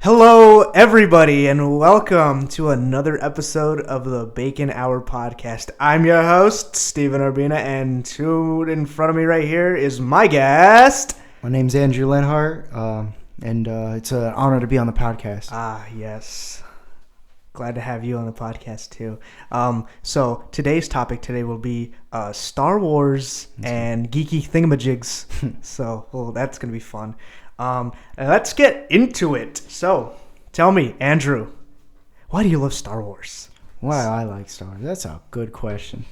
Hello, everybody, and welcome to another episode of the Bacon Hour podcast. I'm your host, Steven Urbina, and in front of me right here is my guest. My name's Andrew Lenhart, and it's an honor to be on the podcast. Yes. Glad to have you on the podcast, too. So today's topic will be Star Wars and Geeky Thingamajigs. So, that's going to be fun. Let's get into it. So, tell me, Andrew, why do you love Star Wars? Why I like Star Wars? That's a good question.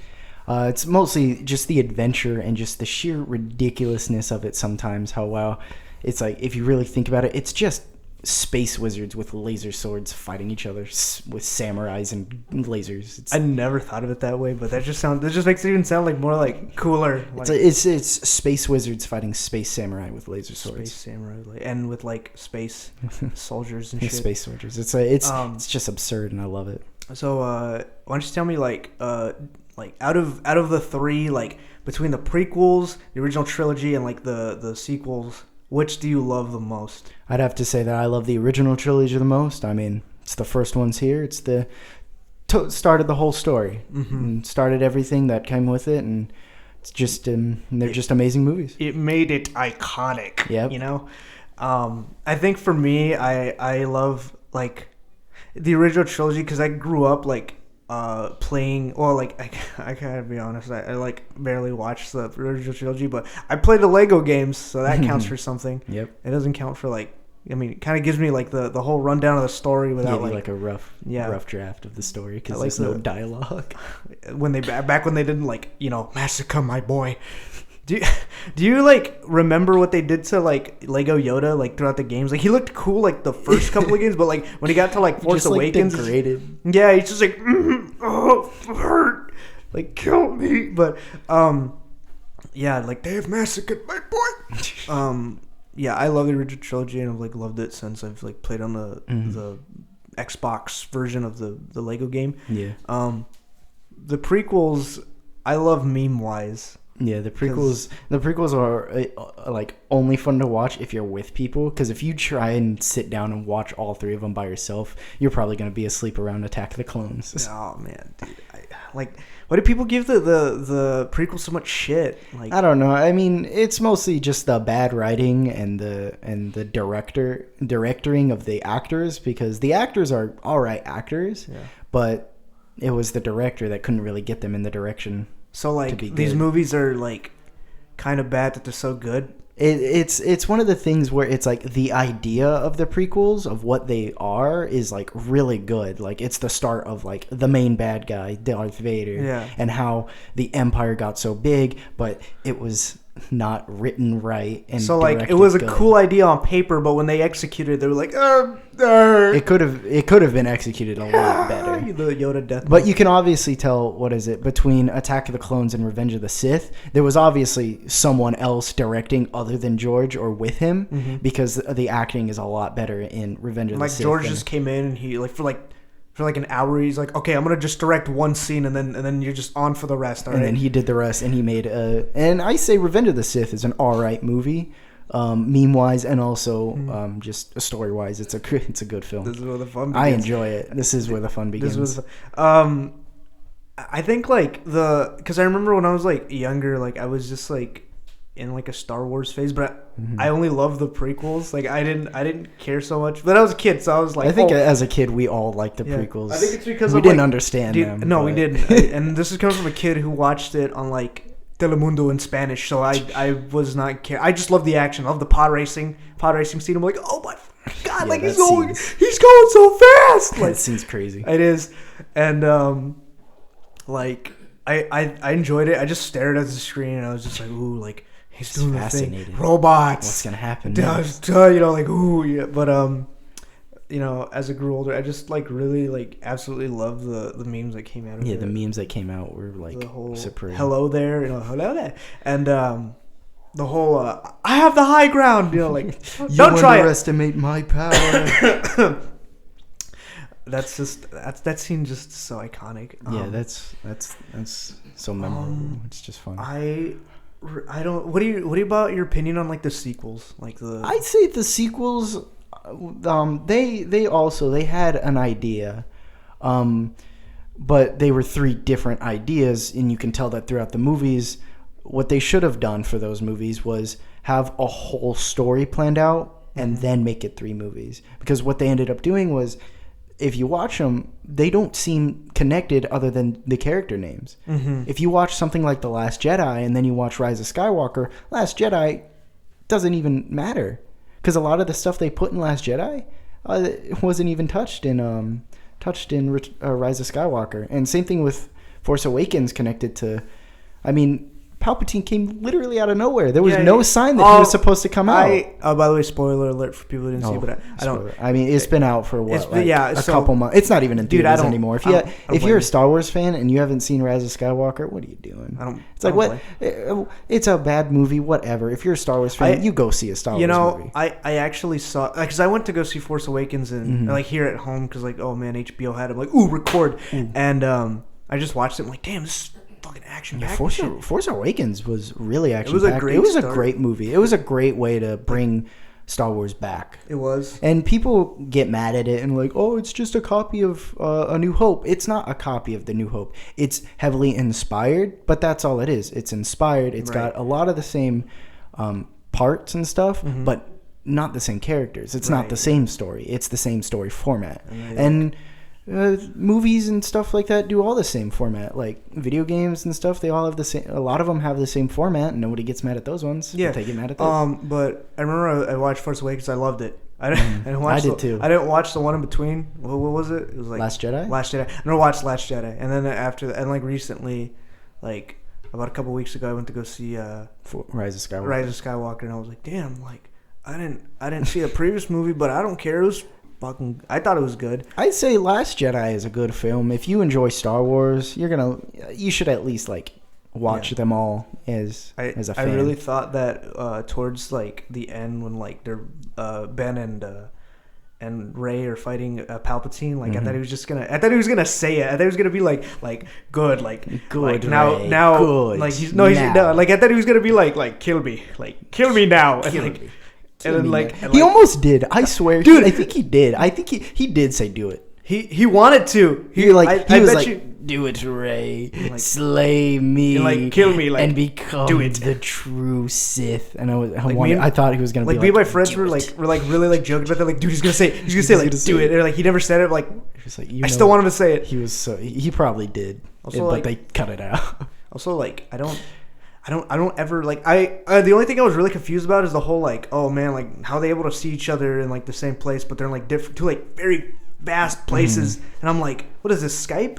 It's mostly just the adventure and just the sheer ridiculousness of it sometimes. It's like, if you really think about it, it's just space wizards with laser swords fighting each other with samurais and lasers. I never thought of it that way, but that just makes it even sound like more like cooler. Like, it's space wizards fighting space samurai with laser swords. Space samurai and with like space soldiers and shit. Space soldiers. It's just absurd, and I love it. So why don't you tell me like out of the three, like between the prequels, the original trilogy, and like the sequels, which do you love the most? I'd have to say that I love the original trilogy the most. I mean, it's the first ones here. It's started the whole story. And started everything that came with it, and it's just they're just amazing movies. It made it iconic. Yep. You know, I think for me, I love like the original trilogy because I grew up like playing. Well, like I gotta be honest, I like barely watched the original trilogy, but I played the Lego games, so that counts for something. Yep. It doesn't count for like. I mean, it kind of gives me like the whole rundown of the story without like a rough draft of the story because there's no dialogue. When they didn't like massacre my boy. Do you like remember what they did to like Lego Yoda like throughout the games? Like he looked cool like the first couple of games, but like when he got to like Force Awakens, degraded. Yeah, he's just like oh hurt, like kill me. But yeah, like they have massacred my boy. Yeah, I love the original trilogy and I've like loved it since I've like played on the Xbox version of the Lego game. Yeah. The prequels I love meme wise. Yeah, the prequels are like only fun to watch if you're with people, because if you try and sit down and watch all three of them by yourself, you're probably going to be asleep around Attack of the Clones. Oh man, dude. Why do people give the prequel so much shit? Like, I don't know. I mean, it's mostly just the bad writing and the directing of the actors, because the actors are all right actors, but it was the director that couldn't really get them in the direction. So like these movies are like kind of bad that they're so good. It's one of the things where it's like the idea of the prequels of what they are is like really good. Like it's the start of like the main bad guy, Darth Vader, and how the Empire got so big, but it was not written right. And so like it was a cool idea on paper, but when they executed, they were like, it could have been executed a lot better. The Yoda death. But you can obviously tell between Attack of the Clones and Revenge of the Sith. There was obviously someone else directing other than George or with him, because the acting is a lot better in Revenge of the Sith. Like George just came in and he like for an hour, he's like, okay, I'm gonna just direct one scene and then you're just on for the rest. All right? And then he did the rest, and he made and I say Revenge of the Sith is an alright movie, meme wise and also just story wise. It's a good film. This is where the fun begins. I enjoy it. This is where the fun begins. I think like because I remember when I was like younger, like I was just like in like a Star Wars phase, but I only loved the prequels. Like I didn't care so much. But I was a kid, so I was like, I think as a kid we all liked the prequels. I think it's because we didn't understand them. No, we didn't. And this is coming from a kid who watched it on like Telemundo in Spanish. So I was not care. I just love the action. I love the pod racing scene. I'm like, oh my god, like he's going so fast. Like that scene's crazy. It is, and like I enjoyed it. I just stared at the screen and I was just like, ooh, like. He's doing fascinated. Thing. Robots. What's gonna happen? Like ooh, yeah. But as I grew older, I just like really like absolutely love the memes that came out of it. Yeah, the memes that came out were like the whole supreme. Hello there, hello there, and the whole I have the high ground. Like don't try underestimate my power. that scene just so iconic. Yeah, that's so memorable. It's just fun. I don't. What do you about your opinion on like the sequels? Like I'd say the sequels They had an idea, but they were 3 different ideas, and you can tell that throughout the movies. What they should have done for those movies was have a whole story planned out and then make it 3 movies. Because what they ended up doing was, if you watch them, they don't seem connected other than the character names. Mm-hmm. If you watch something like The Last Jedi and then you watch Rise of Skywalker, Last Jedi doesn't even matter. Because a lot of the stuff they put in Last Jedi wasn't even touched in Rise of Skywalker. And same thing with Force Awakens connected to... I mean... Palpatine came literally out of nowhere. There was no sign that he was supposed to come out. By the way, spoiler alert for people who didn't see, but I don't. I mean, it's been out for what, a couple months. It's not even in theaters anymore. If you're a Star Wars fan and you haven't seen Rise of Skywalker, what are you doing? It's like, what? It's a bad movie. Whatever. If you're a Star Wars fan, you go see a Star Wars movie. I actually saw, because I went to go see Force Awakens and like here at home because like, oh man, HBO had it. I'm like, ooh, record, and I just watched it. I'm like, damn, this fucking action. Yeah, Force Awakens was really action packed. It was a great movie. It was a great way to bring Star Wars back. It was. And people get mad at it and like, oh, it's just a copy of A New Hope. It's not a copy of The New Hope. It's heavily inspired, but that's all it is. It's inspired. It's got a lot of the same parts and stuff, but not the same characters. It's not the same story. It's the same story format. And movies and stuff like that do all the same format. Like video games and stuff, they all have the same. A lot of them have the same format, and nobody gets mad at those ones. Yeah, they get mad at those. But I remember I watched Force Awakens. I loved it. I did too. I didn't watch the one in between. What was it? It was like Last Jedi. I never watched Last Jedi, and then after and like recently, like about a couple weeks ago, I went to go see Rise of Skywalker. Rise of Skywalker, and I was like, damn, like I didn't see the previous movie, but I don't care. It was I thought it was good. I'd say Last Jedi is a good film. If you enjoy Star Wars, you should at least like watch them all as a fan. I really thought that towards like the end when like they're Ben and Rey are fighting Palpatine. Like I thought he was gonna say it. I thought he was gonna be like good, like now good. like he's no like I thought he was gonna be like kill me now. And then, like, he almost did. I swear, dude. I think he did. I think he did say do it. He wanted to. He was like, do it, Rey. Like, slay me, and, like kill me, like and become the true Sith. And I thought he was gonna like be me and my friends were really like joking about that. Like, dude, he's gonna say like do it. And like he never said it. Like, I still want him to say it. He probably did. Also, but they cut it out. Also, like I don't ever like the only thing I was really confused about is the whole like, oh man, like how they able to see each other in like the same place but they're in like different two like very vast places and I'm like, what is this, Skype?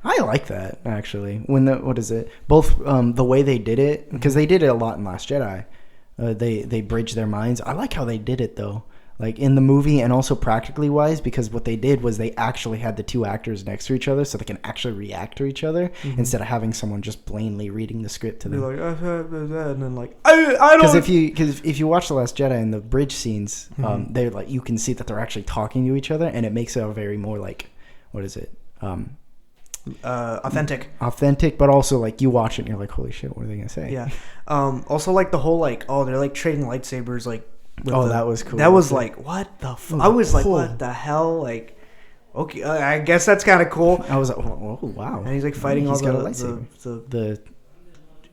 I like that actually. What is it? Both the way they did it, because they did it a lot in Last Jedi. They bridged their minds. I like how they did it though. Like in the movie and also practically wise, because what they did was they actually had the 2 actors next to each other so they can actually react to each other instead of having someone just plainly reading the script to them. Like, and then like, I don't. Because if you watch The Last Jedi in the bridge scenes, they're like, you can see that they're actually talking to each other, and it makes it a very more like, what is it? Authentic, but also like you watch it and you're like, holy shit, what are they gonna say? Yeah. Also like the whole like, oh, they're like trading lightsabers like. That was cool. That was like, what the I was like, what the hell? Like, okay, I guess that's kind of cool. I was like, oh wow. And he's like fighting all the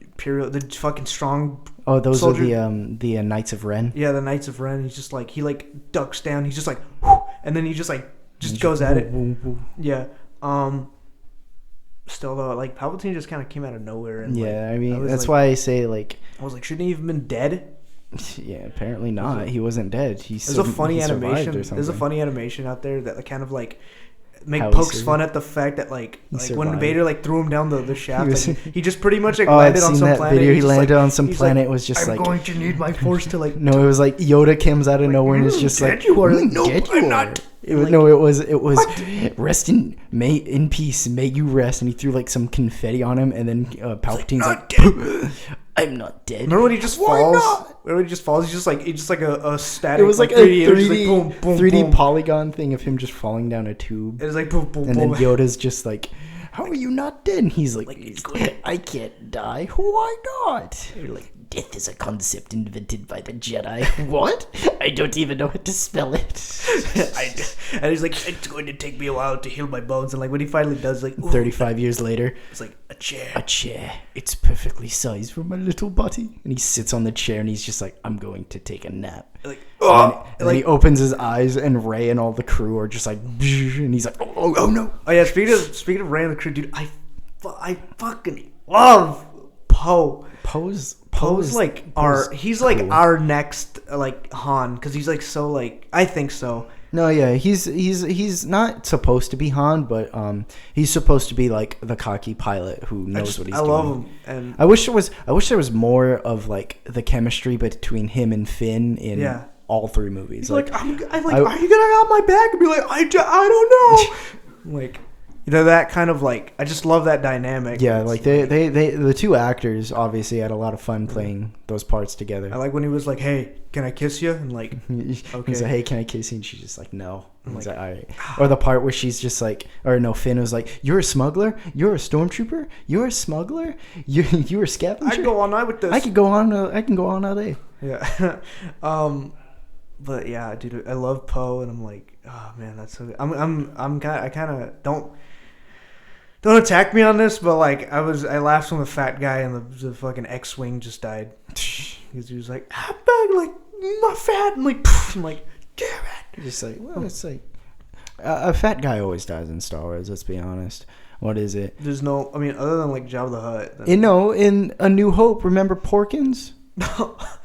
Imperial, the fucking strong. Oh, those soldier. Are the Knights of Ren. Yeah, the Knights of Ren. He's just like he like ducks down. He's just like, whoo, and then he just like goes at it. Yeah. Still though, like Palpatine just kind of came out of nowhere. And yeah, I mean that's why I say like I was like, shouldn't he even been dead? Yeah, apparently not. He wasn't dead. There's a funny animation. There's a funny animation out there that kind of like pokes fun at the fact that like when Vader like threw him down the shaft, he just pretty much like landed on some planet. Video. He landed on some planet. Was just I'm going to need my force to like. No, it was like Yoda comes out of nowhere and it's just like you are. Dead you are. It was rest in peace. May you rest. And he threw like some confetti on him, and then Palpatine's like I'm not dead. Remember when he just falls? Remember when he just falls? He's just like a static. It was like a 3D, boom, boom, 3D boom. polygon thing of him just falling down a tube. It was like boom, boom, and boom. then Yoda's just like, "How are you not dead?" And he's like I can't die. Why not? You're like, Death is a concept invented by the Jedi. What? I don't even know how to spell it. And he's like, it's going to take me a while to heal my bones. And like when he finally does, like 35 years later, it's like a chair. A chair. It's perfectly sized for my little body. And he sits on the chair and he's just like, I'm going to take a nap. Like, and then he opens his eyes and Ray and all the crew are just like, and he's like, oh no. Oh yeah, speaking of Ray and the crew, dude, I fucking love Poe. Poe's like he's like cool. Our next like Han, because he's like so like, I think so. No, yeah, he's not supposed to be Han, but he's supposed to be like the cocky pilot who knows what he's doing. I love him, and I wish there was more of like the chemistry between him and Finn in all three movies. He's like, are you gonna have my back? And be like, I don't know. Like, you know, that kind of like, I just love that dynamic. Yeah, like they the two actors obviously had a lot of fun playing those parts together. I like when he was like, hey, can I kiss you? And like, okay. He's like, hey, can I kiss you? And she's just like, no. And he's like, all right. Or the part where she's just like, or no, Finn was like, you're a smuggler? You're a stormtrooper? You're a smuggler? You're a scavenger? I can go all night with this. I can go on all day. Yeah. But yeah, dude, I love Poe, and I'm like, oh man, that's so good. I kind of don't attack me on this, but like I laughed when the fat guy in the fucking X-wing just died. Because he was like, I'm back, like my fat, and like, I'm like, damn it. Just like, well, it's like a fat guy always dies in Star Wars. Let's be honest. What is it? There's no, I mean, other than like Jabba the Hutt. In A New Hope, remember Porkins?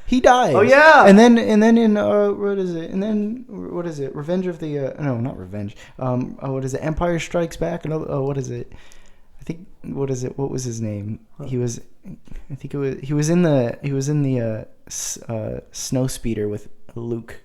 He dies. Oh yeah. And then in what is it? And then what is it? Revenge of the no, not Revenge. What is it? Empire Strikes Back. Another. What is it? I think. What is it? What was his name? Huh. He was in the snow speeder with Luke.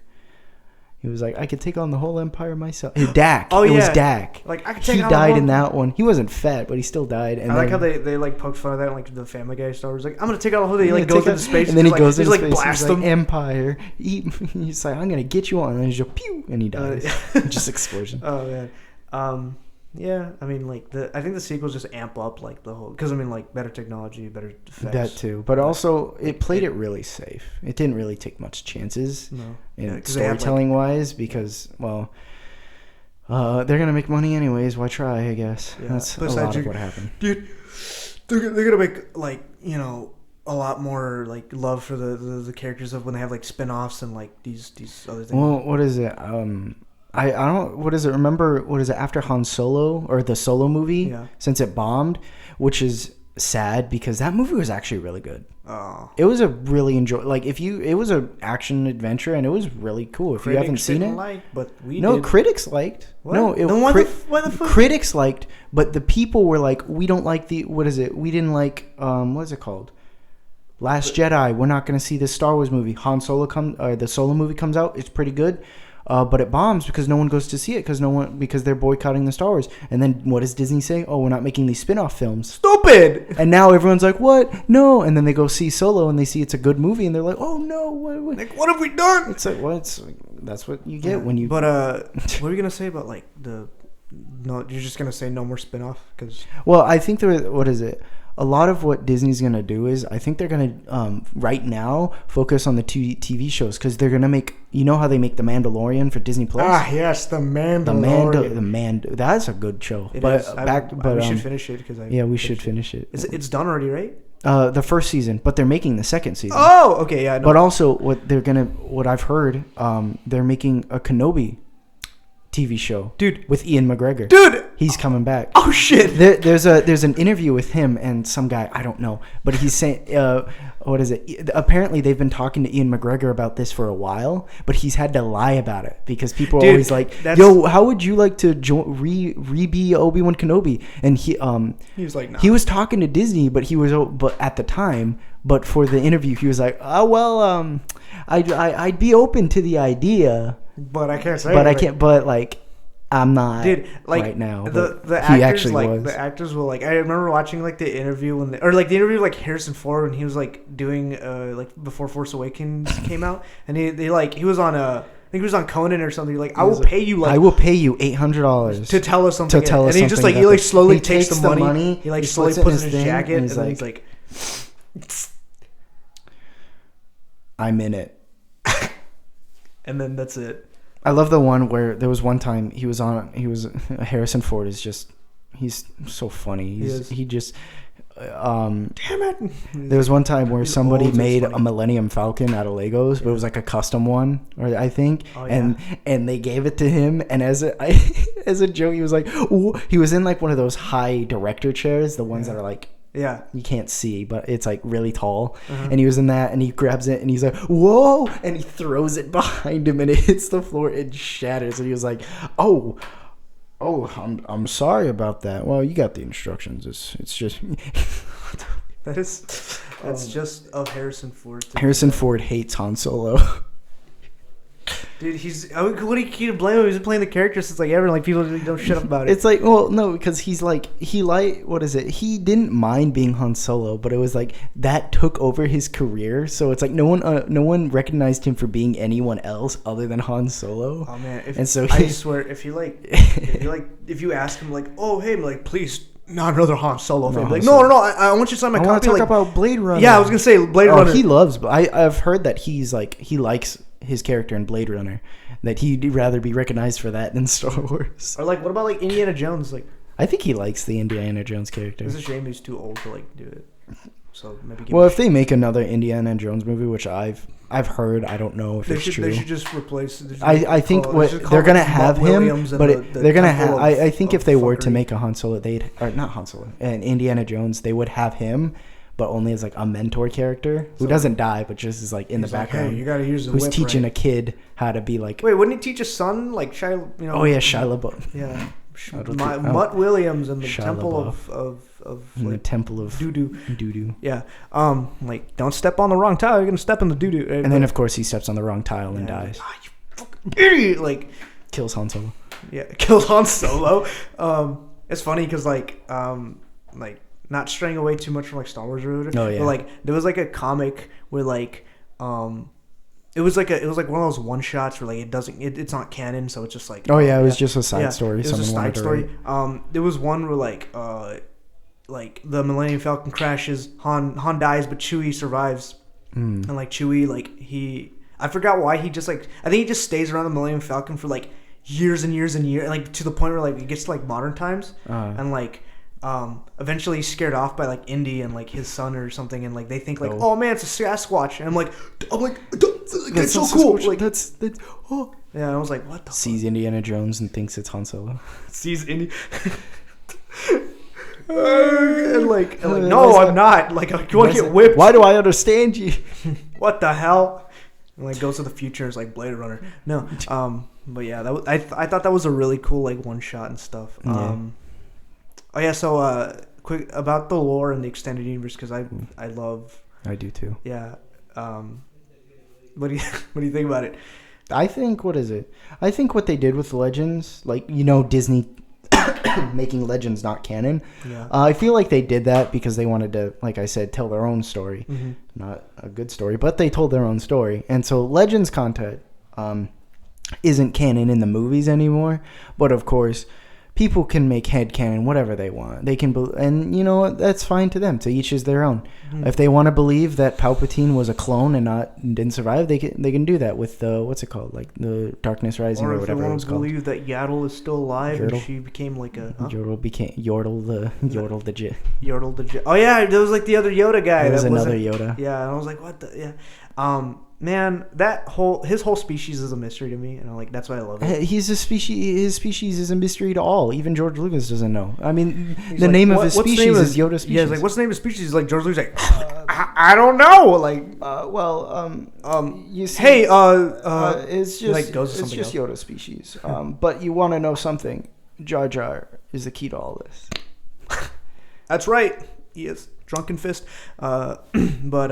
He was like, I could take on the whole empire myself. Dak. Oh, it yeah. was Dak. Like, I could take he on died in that one. He wasn't fat, but he still died. And I like how they like poked fun of that in like the Family Guy Star Wars. Like, I'm gonna take out the whole thing. He like goes into space, and then he goes into space. Blast he's them. Like, Empire. He's like, I'm gonna get you on, and then he's just pew, and he dies. Just explosion. Oh man. Yeah, I mean, like I think the sequels just amp up like the whole, because I mean, like better technology, better effects. That too, but also it played it really safe. It didn't really take much chances in storytelling wise, because they're gonna make money anyways. Why try? I guess that's a lot of what happened. Dude, they're gonna make like, you know, a lot more like love for the characters of when they have like spin-offs and like these other things. Well, what is it? I don't, what is it? Remember, what is it, after Han Solo, or the Solo movie? Yeah. Since it bombed, which is sad because that movie was actually really good. Oh. It was a really it was an action adventure and it was really cool. If you haven't seen it. But critics liked. What? No, critics liked, but the people were like, we don't like what is it? We didn't like, what is it called? Last Jedi. We're not going to see this Star Wars movie. The Solo movie comes out. It's pretty good. But it bombs because no one goes to see it because they're boycotting the Star Wars. And then what does Disney say? Oh, we're not making these spin-off films. Stupid! And now everyone's like, what? No. And then they go see Solo and they see it's a good movie and they're like, oh no. What have we done? It's like, that's what you get when you... But what are you going to say about like no, you're just going to say no more spin-off? Well, I think what is it? A lot of what Disney's going to do is, I think they're going to, right now, focus on the two TV shows, because they're going to make, you know how they make The Mandalorian for Disney Plus? Ah, yes, The Mandalorian. That's a good show. We should finish it. We should finish it. It's done already, right? The first season, but they're making the second season. Oh, okay, yeah. But also, what I've heard, they're making a Kenobi TV show, dude, with Ian McGregor. Dude, he's coming back. Oh shit! There's an interview with him and some guy, I don't know, but he's saying, what is it? Apparently, they've been talking to Ian McGregor about this for a while, but he's had to lie about it because people are always like, "Yo, how would you like to be Obi-Wan Kenobi?" And he was like, no. He was talking to Disney, but at the time, but for the interview, he was like, "Oh well, I'd be open to the idea." But I can't say. But I can't. But like, I'm not. Dude, like right now. The actors, like the actors will like. I remember watching like the interview the interview like Harrison Ford when he was like doing like before Force Awakens came out, and he was on I think he was on Conan or something. Like, I will pay you $800 to tell us something. And he just like he slowly takes the money. He like slowly puts it in his jacket, and then he's like. I'm in it. And then that's it. I love the one where there was one time Harrison Ford is just, he's so funny. Damn it. There was one time where somebody old, so it's made funny. a Millennium Falcon out of Legos, but it was like a custom one, or I think, and they gave it to him, and as a joke, he was like, ooh, he was in like one of those high director chairs, the ones that are like, you can't see, but it's like really tall, and he was in that, and he grabs it, and he's like, whoa, and he throws it behind him, and it hits the floor, it shatters, and he was like, oh, I'm sorry about that. Well, you got the instructions. It's just that's just of Harrison Ford. Harrison Ford hates Han Solo. Dude, what do you keep blame him? He's been playing the character since like ever. Like people don't shut up about it. It's like, well, no, because he's like what is it? He didn't mind being Han Solo, but it was like that took over his career. So it's like no one recognized him for being anyone else other than Han Solo. Oh man! I swear, if you ask him like, oh hey, like please. Not another Han Solo fan. Like, no, I want you to sign my copy. I want to talk about Blade Runner. Yeah, I was gonna say Blade Runner. He loves. I've heard that he likes his character in Blade Runner. That he'd rather be recognized for that than Star Wars. Or like, what about like Indiana Jones? Like, I think he likes the Indiana Jones character. It's a shame he's too old to like do it. So maybe. If they make another Indiana Jones movie, which I've heard, I don't know if it's true. They should just replace. I think they're gonna have him, but they're gonna have. I think if they were to make a Han Solo, not Han Solo, an Indiana Jones, they would have him, but only as like a mentor character who doesn't die, but just is like in the background. Hey, you gotta use the who's whip, teaching right? a kid how to be like. Wait, wouldn't he teach his son like Shia? You know, oh yeah, Shia LaBeouf. Yeah, Mutt Williams in the Shia Temple LaBeouf. of in like, the Temple of doo-doo. Yeah. Like don't step on the wrong tile. You're gonna step in the doo-doo. And then of course he steps on the wrong tile and dies. Ah, you fucking idiot! Like kills Han Solo. Yeah, kills Han Solo. It's funny because like not straying away too much from like Star Wars or whatever. Oh yeah. But like there was like a comic where like it was like one of those one shots where like it's not canon, so it's just like it was just a side story. It was a side story. There was one where like the Millennium Falcon crashes, Han dies, but Chewie survives, and like Chewie I forgot why he just like I think he just stays around the Millennium Falcon for like years and years and years, like to the point where like it gets to like modern times, and like. Eventually he's scared off by like Indy and like his son or something, and like they think like, oh man, it's a Sasquatch, and I'm like, it's so cool. Like that's oh yeah. And I was like, what the? Sees fuck? Indiana Jones and thinks it's Han Solo. Sees Indy. and like no, I'm not. Like you want to get whipped? Why do I understand you? What the hell? And like goes to the future. It's like Blade Runner. No. But yeah, I thought that was a really cool like one shot and stuff. Yeah. Oh yeah, so quick about the lore and the extended universe because I love. I do too. Yeah. What do you think about it? I think what they did with Legends, like Disney making Legends not canon. Yeah. I feel like they did that because they wanted to, like I said, tell their own story, mm-hmm. not a good story, but they told their own story, and so Legends content isn't canon in the movies anymore. But of course. People can make headcanon whatever they want. They can, and that's fine to them. To each is their own. Mm-hmm. If they want to believe that Palpatine was a clone and didn't survive, they can do that with the what's it called, like the Darkness Rising or whatever it was called. Or if they want to believe that Yaddle is still alive and she became like a Yordle the Jet. Oh yeah, there was like the other Yoda guy. There was another Yoda. Yeah, and I was like, what the man, his whole species is a mystery to me, and that's why I love it. His species is a mystery to all. Even George Lucas doesn't know. I mean, the name of his species is Yoda species. Yeah, it's like what's the name of his species? He's like George Lucas, like I don't know. Like, you see, hey, it's just Yoda species. But you want to know something? Jar Jar is the key to all this. That's right. He is. Drunken Fist, but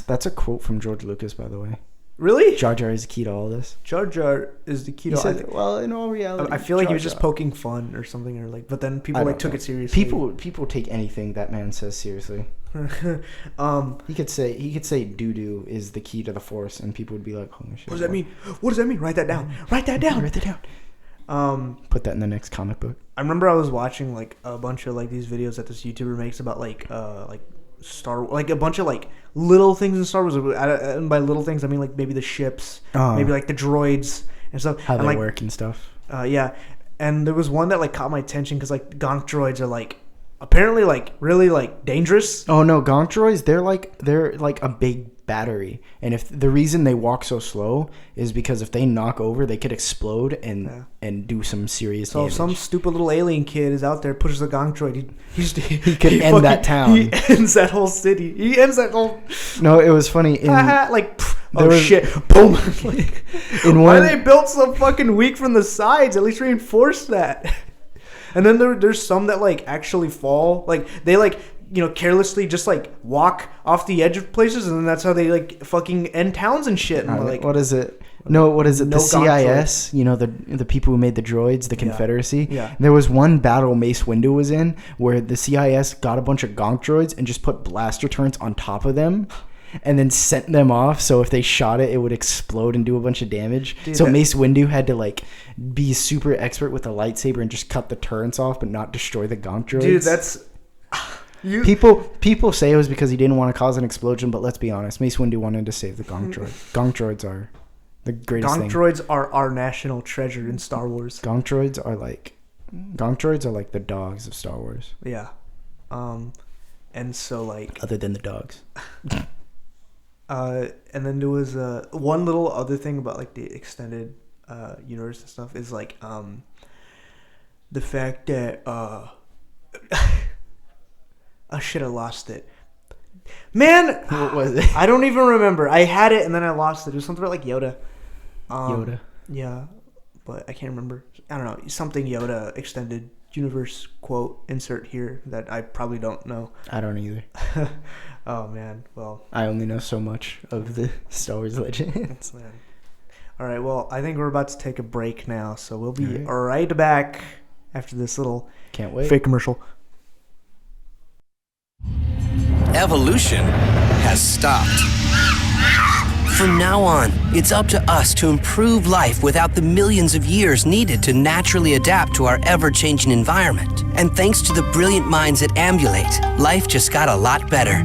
that's a quote from George Lucas, by the way. Really? Jar Jar is the key to all this. Jar Jar is the key to all this. Well, in all reality, I feel like he was just poking fun or something, or like, but then people took it seriously. People take anything that man says seriously. He could say doo doo is the key to the Force, and people would be like, "Holy shit!" What does that mean? What does that mean? Write that down. Write that down. Put that in the next comic book. I remember I was watching like a bunch of like these videos that this YouTuber makes about like like a bunch of like little things in Star Wars. And by little things, I mean like maybe the ships, maybe like the droids and stuff. How and they like, work and stuff. Yeah, and there was one that like caught my attention because like gonk droids are like apparently like really like dangerous. Oh no, gonk droids, they're like a big battery, and if the reason they walk so slow is because if they knock over, they could explode and do some serious damage. So if some stupid little alien kid is out there, pushes a gonk droid, he could end that town. He ends that whole city. He ends that whole. No, it was funny. Like shit, boom. Like, why they built so fucking weak from the sides? At least reinforce that. And then there's some that like actually fall. Like they like carelessly just like walk off the edge of places, and then that's how they like fucking end towns and shit. And like, what is it? No, what is it? The CIS, the people who made the droids, the Confederacy. Yeah. There was one battle Mace Windu was in where the CIS got a bunch of gonk droids and just put blaster turrets on top of them, and then sent them off. So if they shot it, it would explode and do a bunch of damage. Dude, so Mace Windu had to like be super expert with a lightsaber and just cut the turrets off, but not destroy the gonk droids. Dude, that's. People say it was because he didn't want to cause an explosion, but let's be honest, Mace Windu wanted to save the gonk droid. Gonk droids are the greatest thing. Gonk droids are our national treasure in Star Wars. Gonk droids are like the dogs of Star Wars. Yeah, and so like other than the dogs. And then there was one little other thing about like the extended universe and stuff is like the fact that oh shit, I lost it. Man, what was it? I don't even remember. I had it and then I lost it. It was something about like Yoda. Yoda. Yeah, but I can't remember. I don't know. Something Yoda extended universe quote insert here that I probably don't know. I don't either. Oh man, well. I only know so much of the Star Wars legends. Man. All right, well, I think we're about to take a break now, so we'll be right back after this little Can't wait. fake commercial. Evolution has stopped. From now on, it's up to us to improve life without the millions of years needed to naturally adapt to our ever-changing environment. And thanks to the brilliant minds at Ambulate, life just got a lot better.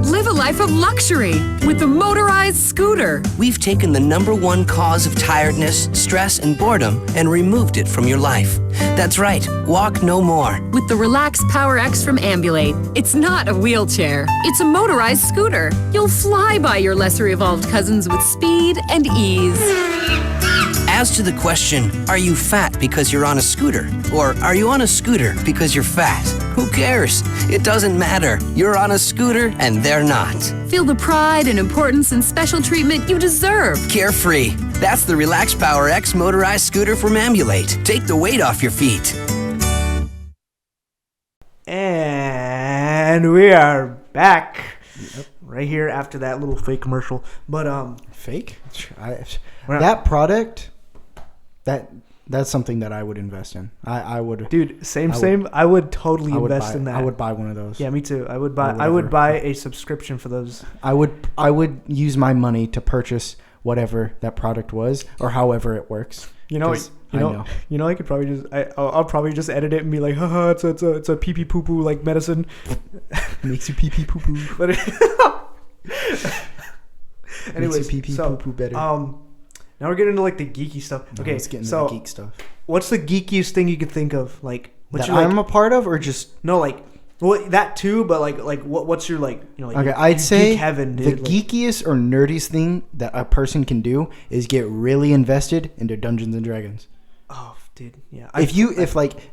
Live a life of luxury with the motorized scooter. We've taken the #1 cause of tiredness, stress, and boredom and removed it from your life. That's right, walk no more. With the Relax Power X from Ambulate, it's not a wheelchair, it's a motorized scooter. You'll fly by your lesser evolved cousins with speed and ease. As to the question, are you fat because you're on a scooter? Or are you on a scooter because you're fat? Who cares? It doesn't matter. You're on a scooter and they're not. Feel the pride and importance and special treatment you deserve. Carefree. That's the Relax Power X motorized scooter from Ambulate. Take the weight off your feet. And we are back. Yep. Right here after that little fake commercial. But fake? That product, that's something that I would invest in. I would. Dude, same. I would totally invest in that. I would buy one of those. Yeah, me too. I would buy a subscription for those. I would use my money to purchase whatever that product was or however it works. I could probably just I'll probably just edit it and be like, haha, it's a pee pee poo poo like medicine. Makes you pee pee poo poo. But anyways, makes you pee pee poo poo better. Now we're getting into like the geeky stuff. Okay, let's get into the geek stuff. What's the geekiest thing you could think of? Like that I'm a part of, or just that too? But like what's your okay? I'd say geek heaven, dude. The geekiest or nerdiest thing that a person can do is get really invested into Dungeons and Dragons. Oh, dude, yeah. If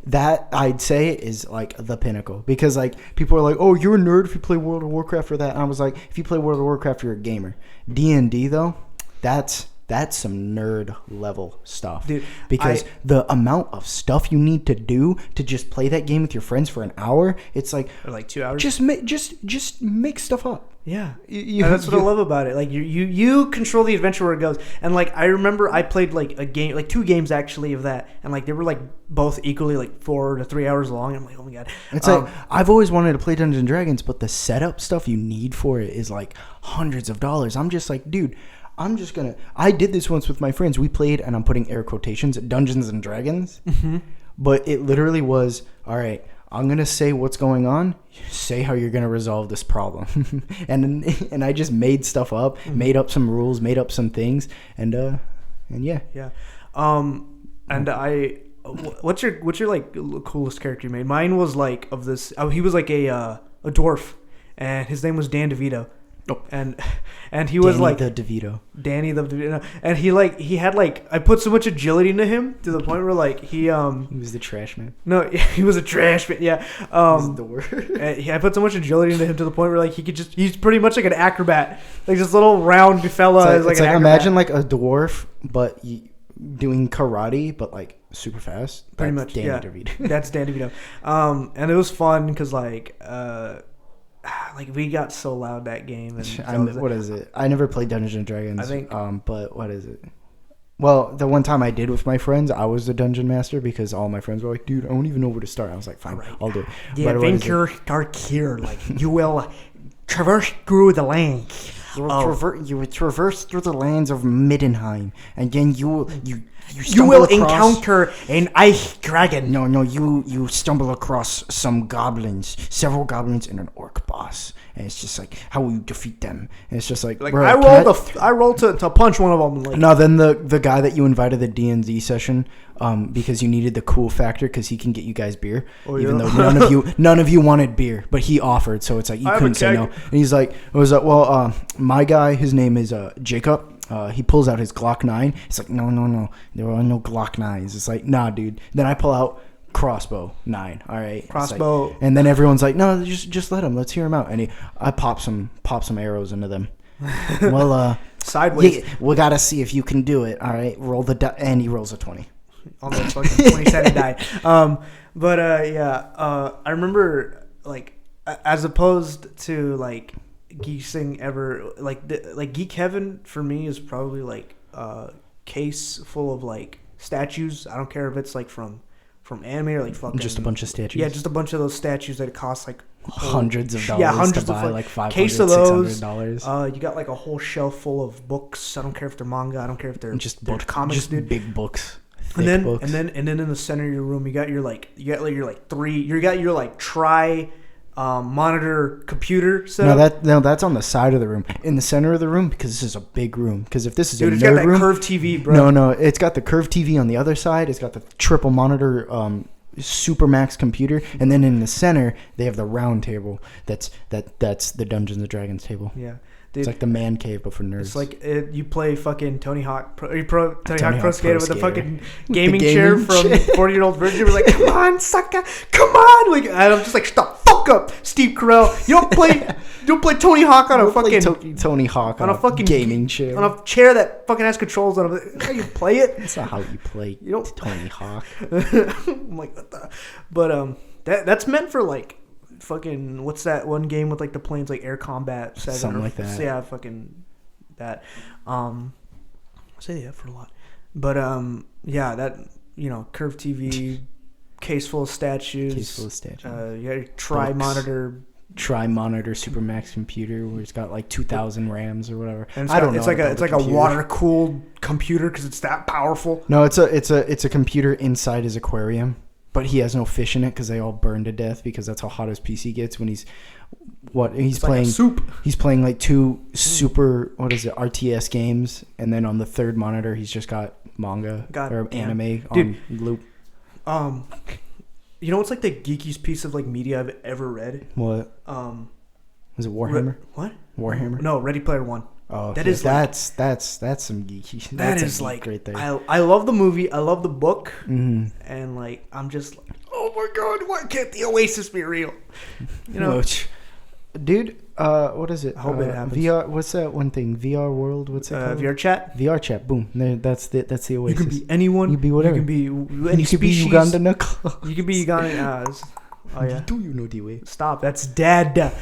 that, I'd say is like the pinnacle, because like people are like, oh, you're a nerd if you play World of Warcraft or that. And I was like, if you play World of Warcraft, you're a gamer. D&D though, that's some nerd level stuff, dude, because the amount of stuff you need to do to just play that game with your friends for an hour, it's like, or like 2 hours. Just make stuff up. Yeah, that's what I love about it. Like you control the adventure where it goes. And like I remember I played like a game, like 2 games actually of that, and like they were like both equally like 4 to 3 hours long. I'm like, oh my god. It's like I've always wanted to play Dungeons and Dragons, but the setup stuff you need for it is like hundreds of dollars. I'm just like, dude, I did this once with my friends. We played, and I'm putting air quotations, Dungeons and Dragons. Mm-hmm. But it literally was, all right, I'm gonna say what's going on. Say how you're gonna resolve this problem, and I just made stuff up, made up some rules, made up some things, and yeah. Yeah. And what's your like coolest character you made? Mine was like of this. Oh, he was like a dwarf, and his name was Dan DeVito. Oh. And he was like the DeVito. Danny the DeVito, and he had like I put so much agility into him to the point where like he was the trash man. No, he was a trash man. Yeah. The word. I put so much agility into him to the point where like he's pretty much like an acrobat, like this little round fella. It's like imagine like a dwarf, but doing karate, but like super fast. Pretty much, Danny yeah. DeVito. That's Dan DeVito. And it was fun because like we got so loud that game. And what is it? I never played Dungeons and Dragons. I think. But what is it? Well, the one time I did with my friends, I was the dungeon master because all my friends were like, "Dude, I don't even know where to start." I was like, "Fine, I'll do it." The adventure starts here. Like you will traverse through the land. You will traverse through the lands of Middenheim, and then you will encounter an ice dragon. No, you stumble across some goblins, several goblins, and an orc boss, and it's just like, how will you defeat them? And it's just like bro, I rolled to punch one of them. Like, no, then the guy that you invited the D&D session, because you needed the cool factor, because he can get you guys beer, even though none of you wanted beer, but he offered, so it's like you couldn't say no. And he's like, my guy, his name is Jacob. He pulls out his Glock 9. It's like, no, there are no Glock 9s. It's like, nah, dude. Then I pull out crossbow 9. All right, crossbow. Like, and then everyone's like, no, just let him. Let's hear him out. And I pop some arrows into them. Well, sideways. Yeah, we gotta see if you can do it. All right, roll the die, and he rolls a 20 on the fucking 20-sided die. I remember like as opposed to like Geeksing ever like Geek Heaven for me is probably like a case full of like statues. I don't care if it's like from anime or like fucking just a bunch of statues. Yeah, just a bunch of those statues that cost like hundreds of dollars. Yeah, hundreds to buy, of like $500, case of those. $600. You got like a whole shelf full of books. I don't care if they're manga. I don't care if they're they're comics, just dude. big books. And then in the center of your room, you got your tri monitor computer set. No, that's on the side of the room. In the center of the room, because this is a big room. Because if this is a it's nerd got that room, curved TV, bro. No, it's got the curved TV on the other side. It's got the triple monitor Supermax computer, and then in the center they have the round table. That's the Dungeons and Dragons table. Yeah. Dude, it's like the man cave, but for nerds. It's like you play fucking Tony Hawk Pro Skater with a fucking gaming chair from 40-year-old virgin. We're like, come on, sucker, come on! Like, and I'm just like, shut the fuck up, Steve Carell. You don't play Tony Hawk on a fucking Tony Hawk on a fucking gaming chair, on a chair that fucking has controls on it. How you play it? That's not how you play. You don't Tony Hawk. I'm like, what the? But that's meant for like. Fucking what's that one game with like the planes, like Air Combat 7 something like that. Yeah, fucking that. I say that for a lot, but yeah, that curved TV, case full of statues. Yeah, tri-monitor Supermax computer where it's got like 2,000 RAMs or whatever. And it's like a water cooled computer because it's that powerful. No, it's a computer inside his aquarium. But he has no fish in it because they all burn to death because that's how hot his PC gets when he's playing like soup. He's playing like 2 super RTS games, and then on the third monitor he's just got manga or anime on loop. You know what's like the geekiest piece of like media I've ever read? What? Was it Warhammer? What? Warhammer? No, Ready Player One. Oh, okay. That's some geeky. That is like right there. I love the movie. I love the book, and like I'm just like, oh my god, why can't the Oasis be real? Dude. What is it? I hope it happens. VR. What's that one thing? VR World. What's it called? VR Chat. VR Chat. Boom. That's the Oasis. You can be anyone. You can be whatever. You can be any species. You can be Uganda Knuckles. You can be Uganda. Oh yeah. Do you know the way? Stop. That's dead.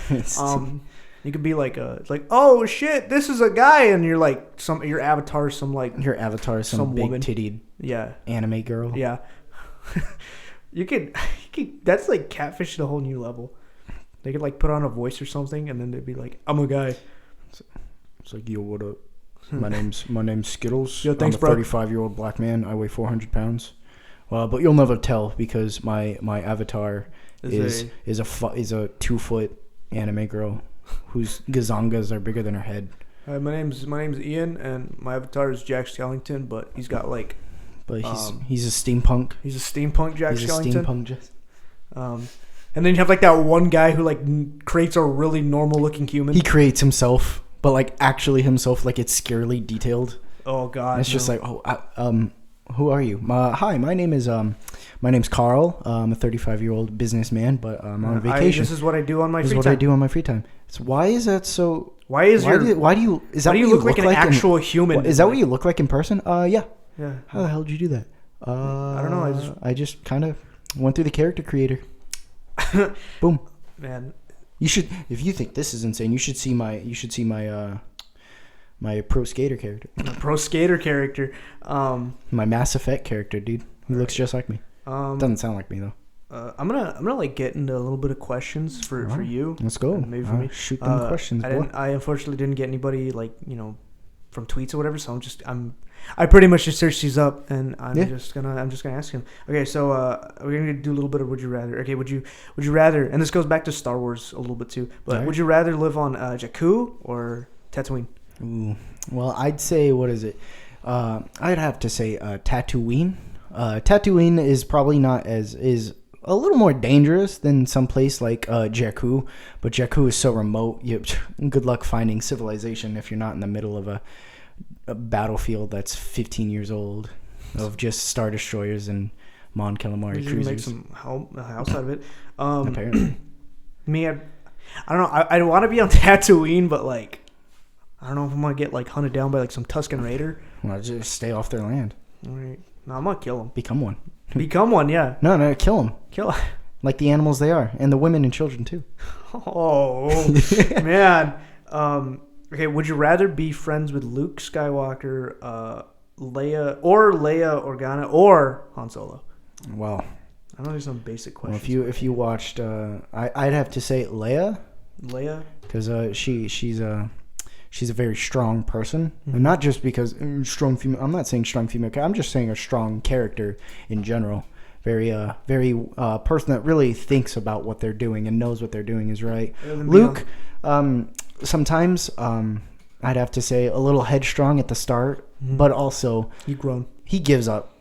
You could be like oh shit, this is a guy, and you're like your avatar is some big woman. Tittied anime girl. Yeah. you could that's like catfish at a whole new level. They could like put on a voice or something, and then they'd be like, I'm a guy. It's like, yo, what up? My name's Skittles. Yo, thanks, I'm a 35-year-old black man. I weigh 400 pounds. Well, but you'll never tell because my avatar is a 2-foot anime girl whose gazongas are bigger than her head. Hi, my name's Ian, and my avatar is Jack Skellington, but he's got like. But he's a steampunk. He's a steampunk Jack Skellington. And then you have like that one guy who like creates a really normal looking human. he creates himself, but like actually himself, like it's scarily detailed. Oh God! And it's just like, who are you? Hi, my name's Carl. I'm a 35-year-old businessman, but I'm on vacation. This is what I do on my free time. This is what I do on my free time. So why is that so? Why do you look like an actual human? Is that what you look like in person? Yeah. Yeah. How the hell did you do that? I don't know. I just kind of went through the character creator. Boom. Man. You should, if you think this is insane, you should see my my pro skater character. Pro skater character. My Mass Effect character, dude. He looks just like me. Doesn't sound like me though. I'm gonna like get into a little bit of questions for you. Let's go. Maybe for me. Shoot them questions. I unfortunately didn't get anybody like from tweets or whatever. So I pretty much just searched these up, and I'm just gonna ask him. Okay, so we're gonna do a little bit of would you rather. Okay, would you rather? And this goes back to Star Wars a little bit too. But right. Would you rather live on Jakku or Tatooine? Ooh. Well, I'd say what is it? I'd have to say Tatooine. Tatooine is probably not is a little more dangerous than some place like Jakku, but Jakku is so remote. Good luck finding civilization if you're not in the middle of a battlefield that's 15 years old of just Star Destroyers and Mon Calamari cruisers. Make some house out of it. Apparently. Me, I don't know. I want to be on Tatooine, but like, I don't know if I'm gonna get like hunted down by like some Tusken Raider. Well, just stay off their land. All right. No, I'm gonna kill them. Become one. Become one, yeah. No, kill them. Kill. Like the animals they are, and the women and children too. Oh man. Okay, would you rather be friends with Luke Skywalker, Leia Organa, or Han Solo? Well, I know there's some basic questions. Well, if you watched, I'd have to say Leia, because she's a very strong person, and not just because strong female. I'm not saying strong female. I'm just saying a strong character in general. Very person that really thinks about what they're doing and knows what they're doing is right. Luke, sometimes I'd have to say a little headstrong at the start, but also he gives up.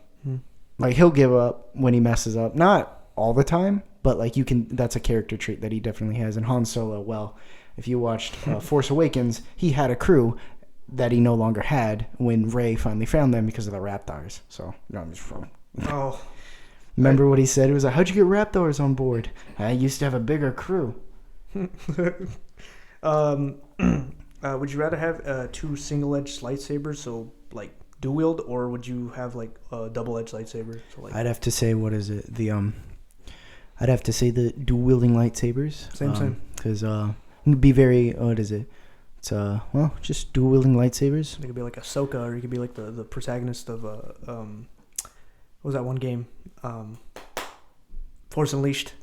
Like he'll give up when he messes up. Not all the time, but like that's a character trait that he definitely has. And Han Solo, well, if you watched Force Awakens, he had a crew that he no longer had when Rey finally found them because of the Raptors. So, I'm just from. Oh. Remember what he said? It was like, how'd you get Raptors on board? I used to have a bigger crew. Would you rather have two single-edged lightsabers, so like dual wield, or would you have like a double-edged lightsaber? So, like, I'd have to say, what is it? I'd have to say the dual wielding lightsabers. Same. Because it'd be very. What is it? It's just dual wielding lightsabers. It could be like Ahsoka, or you could be like the protagonist of what was that one game? Force Unleashed.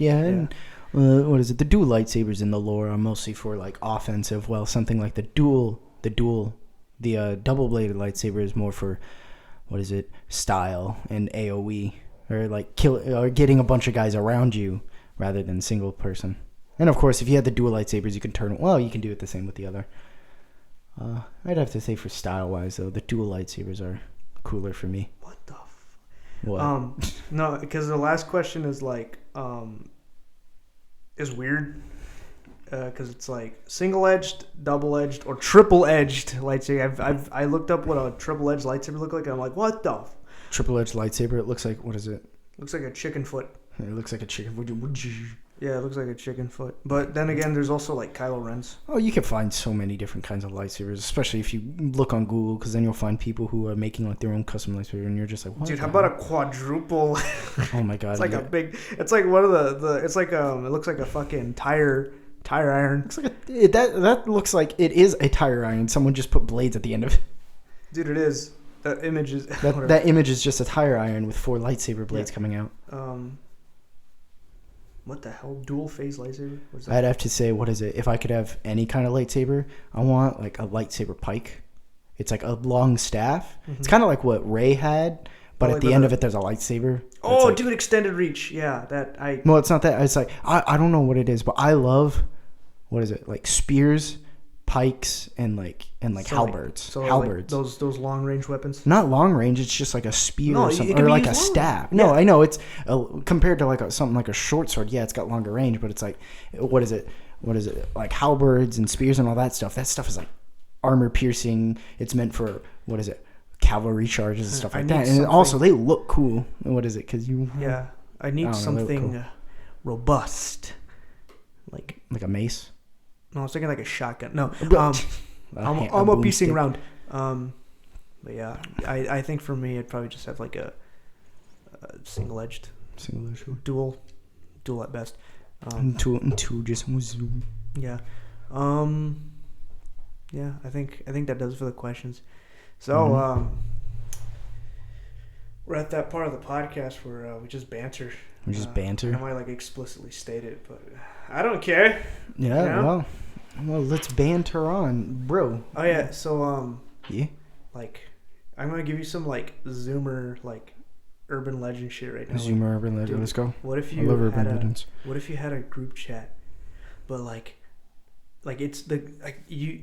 Yeah. And, what is it? The dual lightsabers in the lore are mostly for like offensive. Well, something like the double-bladed lightsaber is more for, what is it? Style and AOE, or like or getting a bunch of guys around you rather than single person. And of course, if you had the dual lightsabers, you can you can do it the same with the other. I'd have to say for style-wise though, the dual lightsabers are cooler for me. What the? What? No, because the last question is like is weird because it's like single-edged, double-edged, or triple-edged lightsaber. I looked up what a triple-edged lightsaber look like, and I'm like, what the? Triple-edged lightsaber. It looks like, what is it? Looks like a chicken foot. It looks like a chicken. Yeah, it looks like a chicken foot. But then again, there's also like Kylo Ren's. Oh, you can find so many different kinds of lightsabers, especially if you look on Google, because then you'll find people who are making like their own custom lightsaber, and you're just like, what? Dude, how about a quadruple? Oh my god! It's like a big. It's like one of the. It's like it looks like a fucking tire iron. Looks like that looks like it is a tire iron. Someone just put blades at the end of it. Dude, it is. That image is. That image is just a tire iron with 4 lightsaber blades coming out. What the hell? Dual phase lightsaber? What's that? I'd have to say, what is it? If I could have any kind of lightsaber, I want like a lightsaber pike. It's like a long staff. Mm-hmm. It's kind of like what Rey had, but like at the end of it, there's a lightsaber. Oh, like, dude, extended reach. Yeah, No, it's not that. It's like I don't know what it is, but I love what is it like spears, pikes, and halberds. Halberds. Like those long range weapons. Not long range. It's just like a spear No, or it something, can or be like a used long staff. range. No, Yeah. I know it's compared to like something like a short sword. Yeah, it's got longer range, but it's like what is it? Like halberds and spears and all that stuff. That stuff is like armor piercing. It's meant for what is it? Cavalry charges and stuff like that. And also they look cool. What is it? Because Yeah, I need something cool. robust, like a mace. No, I was thinking like a shotgun. No, I'm a piecing around. But yeah, I think for me, I'd probably just have like a single-edged, dual at best. Two just yeah, yeah. I think that does it for the questions. So we're at that part of the podcast where we just banter. We just banter. I might like explicitly state it, but I don't care. Yeah, well, let's banter on, bro. Oh yeah, so yeah, like I'm gonna give you some like Zoomer like urban legend shit right now. Zoomer urban legend. Dude, let's go. What if I love you urban had legends. What if you had a group chat, but like it's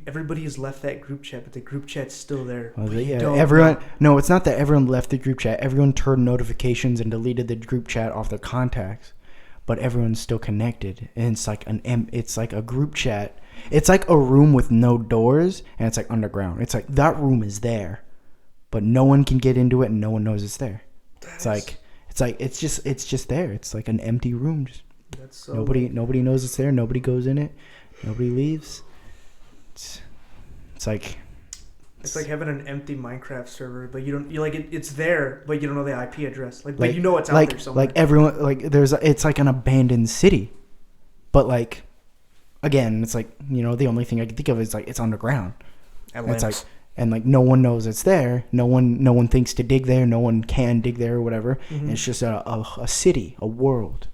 everybody has left that group chat, but the group chat's still there. Well, no, it's not that everyone left the group chat. Everyone turned notifications and deleted the group chat off their contacts, but everyone's still connected. And it's like it's like a group chat. It's like a room with no doors, and it's like underground. It's like that room is there, but no one can get into it, and no one knows it's there. It's just there. It's like an empty room. That's so nobody knows it's there. Nobody goes in it. Nobody leaves. It's like having an empty Minecraft server, but it's there, but you don't know the IP address. But you know it's out there somewhere. Like everyone, it's like an abandoned city, but like again, it's like the only thing I can think of is like it's underground. It's like no one knows it's there. No one thinks to dig there. No one can dig there or whatever. Mm-hmm. And it's just a city, a world,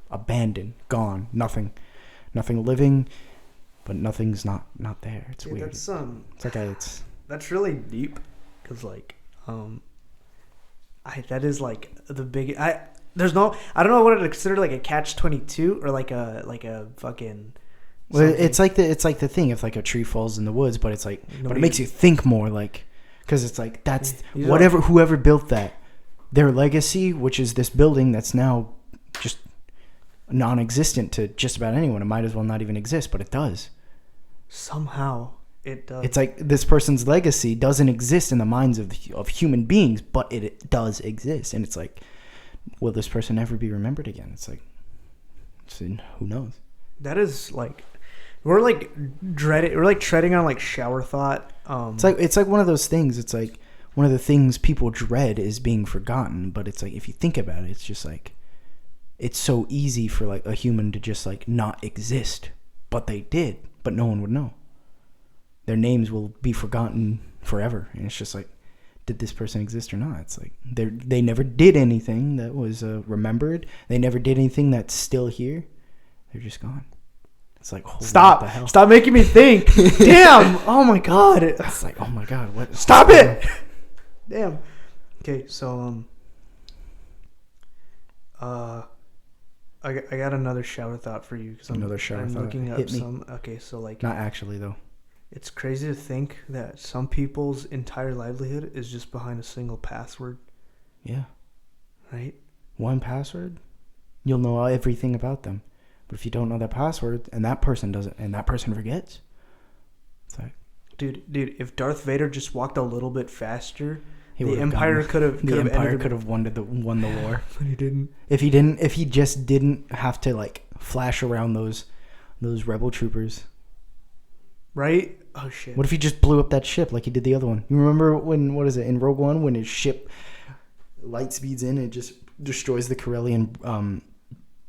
abandoned, gone, nothing living. But nothing's not there. It's weird. That's really deep, because like that is like the big I don't know what to consider like a catch-22 or like a fucking. Well, it's like the thing if like a tree falls in the woods, but it's like but it makes you think more, like because it's like that's whoever built that, their legacy, which is this building that's now just non-existent to just about anyone. It might as well not even exist, but it does. Somehow it does. It's like this person's legacy doesn't exist in the minds of human beings, but it does exist. And it's like, will this person ever be remembered again? It's like, who knows? That is like, we're like treading on like shower thought. It's like one of those things. It's like one of the things people dread is being forgotten. But it's like, if you think about it, it's just like, it's so easy for like a human to just like not exist, but they did, but no one would know. Their names will be forgotten forever, and it's just like, did this person exist or not? It's like they never did anything that was remembered. They never did anything that's still here. They're just gone. It's like, stop making me think. Damn. Oh my god. It's like, oh my god. What? Stop it. Damn. Okay, so I got another shower thought for you, because I'm looking up some. Okay, so like not actually though. It's crazy to think that some people's entire livelihood is just behind a single password. Yeah. Right? One password, you'll know everything about them. But if you don't know that password and that person doesn't, and that person forgets, it's like, dude, if Darth Vader just walked a little bit faster, the Empire could have won the war. But he didn't. If he just didn't have to like flash around those rebel troopers. Right? Oh shit. What if he just blew up that ship like he did the other one? You remember in Rogue One, when his ship light speeds in and it just destroys the Corellian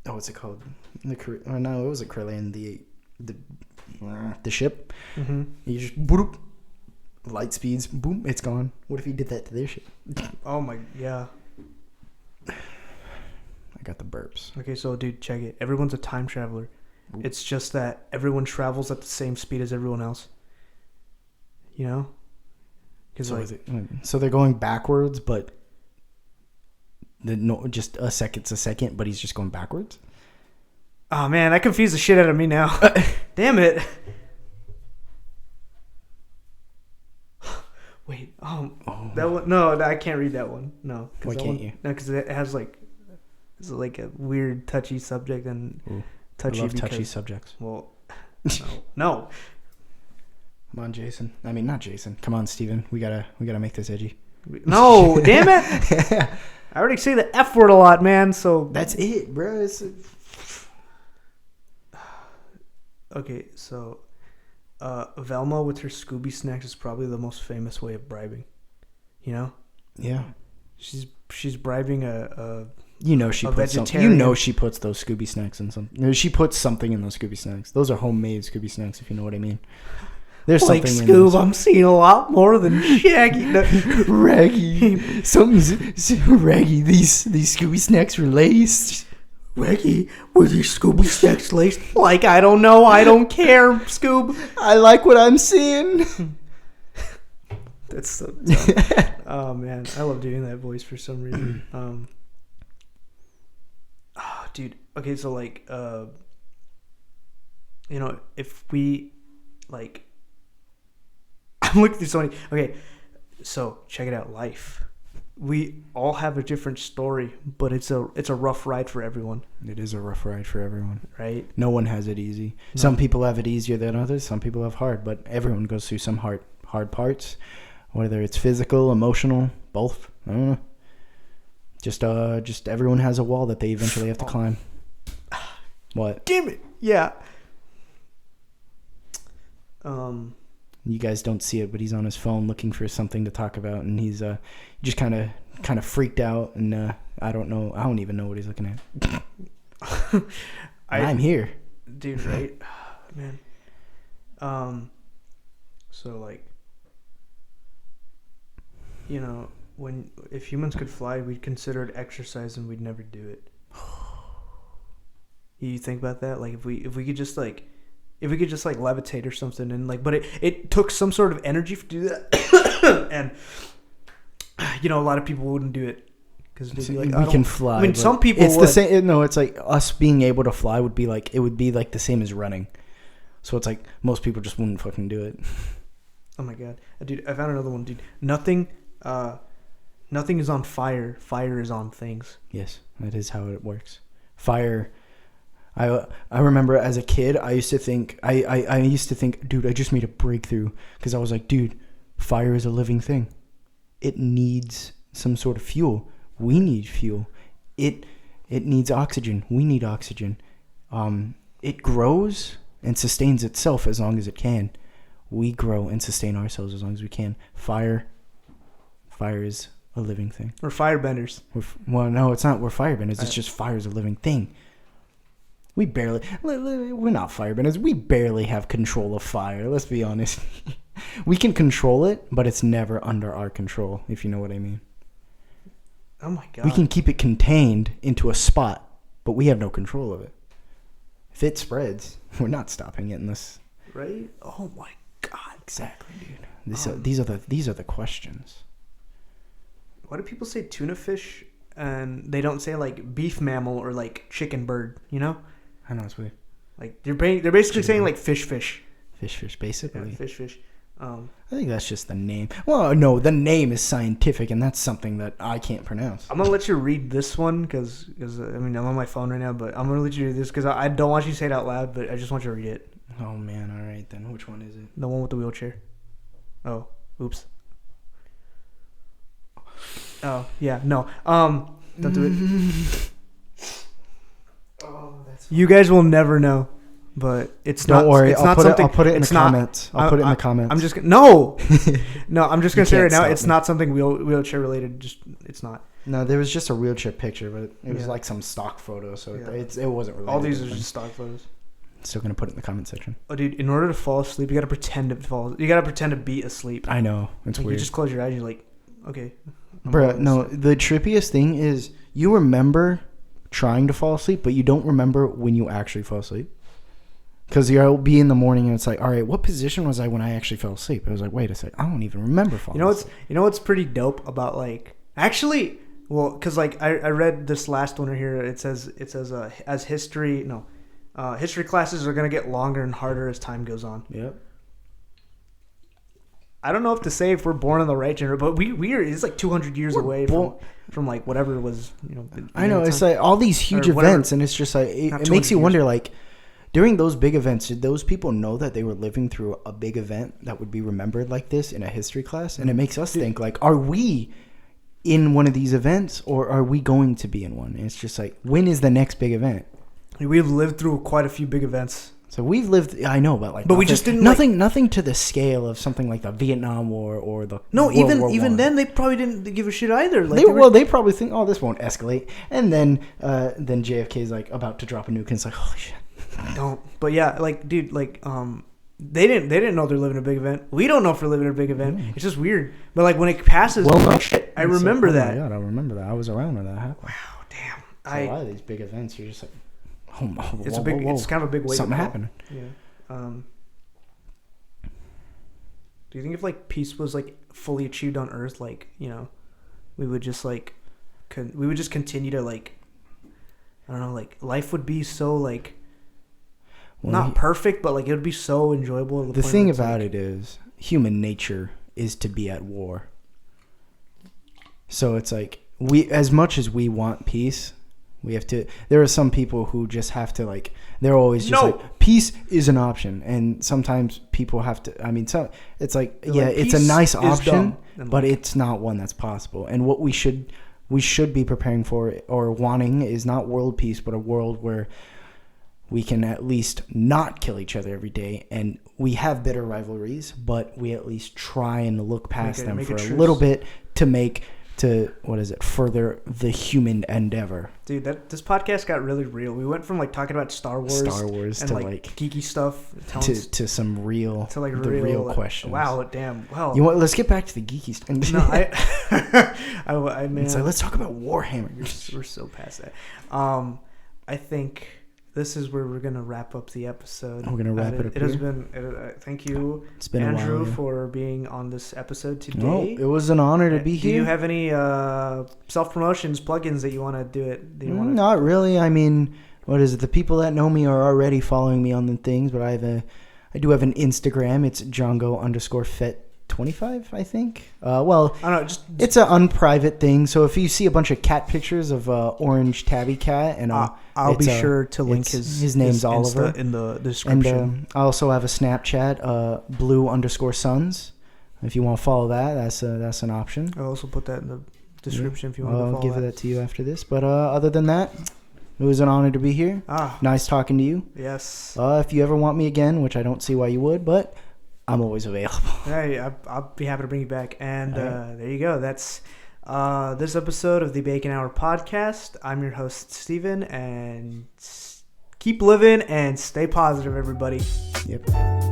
what's it called? No, it wasn't Corellian, the ship. Mm-hmm. You just boop, light speeds, boom, it's gone. What if he did that to their ship? Oh my, yeah. I got the burps. Okay, so dude, check it. Everyone's a time traveler. Ooh. It's just that everyone travels at the same speed as everyone else. You know? So they're going backwards, but just a second, but he's just going backwards. Oh man, that confused the shit out of me now. Damn it. Wait, that one. No, I can't read that one. No, why can't you? No, because it has it's like a weird touchy subject and touchy. I love touchy subjects. Well, no. Come on, Jason. I mean, not Jason. Come on, Steven. We gotta make this edgy. No, damn it. I already say the F word a lot, man. So that's it, bro. Okay, so Velma with her Scooby snacks is probably the most famous way of bribing. You know? Yeah. She's bribing a she puts she puts those Scooby snacks in something. She puts something in those Scooby snacks. Those are homemade Scooby snacks, if you know what I mean. There's like something Scoob, I'm seeing a lot more than Shaggy. Raggy. Something's Raggy. These Scooby snacks were laced. Raggy, were these Scooby snacks laced? Like, I don't know. I don't care, Scoob. I like what I'm seeing. That's so dumb. Oh, man. I love doing that voice for some reason. Dude. Okay, so, like, if we, like, I'm looking through so many. Okay, so check it out. Life. We all have a different story, but it's a rough ride for everyone. It is a rough ride for everyone, right? No one has it easy. No. Some people have it easier than others. Some people have hard, but everyone goes through some hard parts, whether it's physical, emotional, both. I don't know. Just everyone has a wall that they eventually have to climb. What? Damn it! Yeah. You guys don't see it, but he's on his phone looking for something to talk about, and he's just kind of freaked out, and I don't know. I don't even know what he's looking at. I'm here, dude. Right, man. So like, if humans could fly, we'd consider it exercise, and we'd never do it. You think about that? Like, if we could just like. If we could just like levitate or something, and like, but it took some sort of energy to do that, and a lot of people wouldn't do it because they'd be like, we can fly. I mean, some people. It's the same. No, it's like us being able to fly would be like the same as running. So it's like most people just wouldn't fucking do it. Oh my god, dude! I found another one, dude. Nothing is on fire. Fire is on things. Yes, that is how it works. Fire. I remember as a kid, I used to think, dude, I just made a breakthrough, because I was like, dude, fire is a living thing. It needs some sort of fuel. We need fuel. It needs oxygen. We need oxygen. It grows and sustains itself as long as it can. We grow and sustain ourselves as long as we can. Fire is a living thing. We're firebenders. Well, no, it's not. We're firebenders. It's just fire is a living thing. We're not firebenders. We barely have control of fire. Let's be honest. We can control it, but it's never under our control, if you know what I mean. Oh my god. We can keep it contained into a spot, but we have no control of it. If it spreads, we're not stopping it unless. Right? Oh my god. Exactly, dude. These are the questions. Why do people say tuna fish and they don't say like beef mammal or like chicken bird? You know? I know, it's weird. Like they're basically saying like fish, basically. Yeah, fish. I think that's just the name. Well, no, the name is scientific, and that's something that I can't pronounce. I'm gonna let you read this one because I mean I'm on my phone right now, but I'm gonna let you do this because I don't want you to say it out loud, but I just want you to read it. Oh man, all right then. Which one is it? The one with the wheelchair. Oh, oops. Oh yeah, no. Don't do it. Oh, that's. You guys will never know, but it's not. Don't worry, I'll put it in the comments. I'll put it in the comments. I'm just no. I'm just gonna say right now, it's me. not something wheelchair related. Just it's not. No, there was just a wheelchair picture, but it was like some stock photo, so it wasn't related. All these are just stock photos. Still gonna put it in the comment section. Oh, dude! In order to fall asleep, you gotta pretend to fall. You gotta pretend to be asleep. I know, it's like weird. You just close your eyes. You're like, okay. Bruh, no. The trippiest thing is you remember trying to fall asleep, but you don't remember when you actually fall asleep. Because you'll be in the morning and it's like, all right, what position was I when I actually fell asleep? I was like, wait a sec, I don't even remember falling asleep. You know what's pretty dope about like actually Well, because like I read this last one here. It says as history classes are gonna get longer and harder as time goes on. Yep. I don't know if to say if we're born in the right generation, but we are. It's like 200 years away from like whatever was, you know. I know, it's like all these huge events, and it's just like it makes you wonder, like, during those big events, did those people know that they were living through a big event that would be remembered like this in a history class? And it makes us think, like, are we in one of these events, or are we going to be in one? And it's just like, when is the next big event? We've lived through quite a few big events. So we've lived, I know, but like, but we just didn't nothing to the scale of something like the Vietnam War or the World War even I. then they probably didn't give a shit either. Like, they probably think, oh, this won't escalate, and then JFK's like about to drop a nuke, and it's like, holy shit. Don't. But yeah, like, dude, like, they didn't know they're living a big event. We don't know if we're living a big event. It's just weird. But like when it passes, shit, I remember that. Yeah, I remember that. I was around when that happened. Wow, damn. So a lot of these big events, you're just like, it's it's kind of a big wake something up call. happened. Yeah. Do you think if like peace was like fully achieved on Earth, like, you know, we would just like we would just continue to like, I don't know, like life would be so like not perfect, but like it would be so enjoyable. The thing about it is human nature is to be at war. So it's like as much as we want peace, we have to. There are some people who just have to like. They're always just like, peace is an option, and sometimes people have to. I mean, so it's like, it's a nice option, but it's not one that's possible. And what we should be preparing for or wanting is not world peace, but a world where we can at least not kill each other every day, and we have bitter rivalries, but we at least try and look past them for a little bit to further the human endeavor. Dude, this podcast got really real. We went from like talking about Star Wars and to like geeky stuff to some real real questions. Wow, damn. Well, let's get back to the geeky stuff. No, I mean, so let's talk about Warhammer. We're so past that. I think this is where we're gonna wrap up the episode. We're gonna wrap it up. It has been. Thank you, Andrew, for being on this episode today. No, it was an honor to be here. Do you have any self promotions, plugins that you want to do it? Not really. I mean, what is it? The people that know me are already following me on the things, but I do have an Instagram. It's Django_Fet25, I think. I don't know. It's an unprivate thing. So if you see a bunch of cat pictures of orange tabby cat, and I'll be sure to link his name's Oliver in the description. And I also have a Snapchat, blue_suns. If you want to follow that, that's an option. I'll also put that in the description if you want to follow. I'll give that to you after this. But other than that, it was an honor to be here. Nice talking to you. Yes. If you ever want me again, which I don't see why you would, but I'm always available. Hey, I'll be happy to bring you back. And there you go. That's this episode of the Bacon Hour podcast. I'm your host, Steven, and keep living and stay positive, everybody. Yep.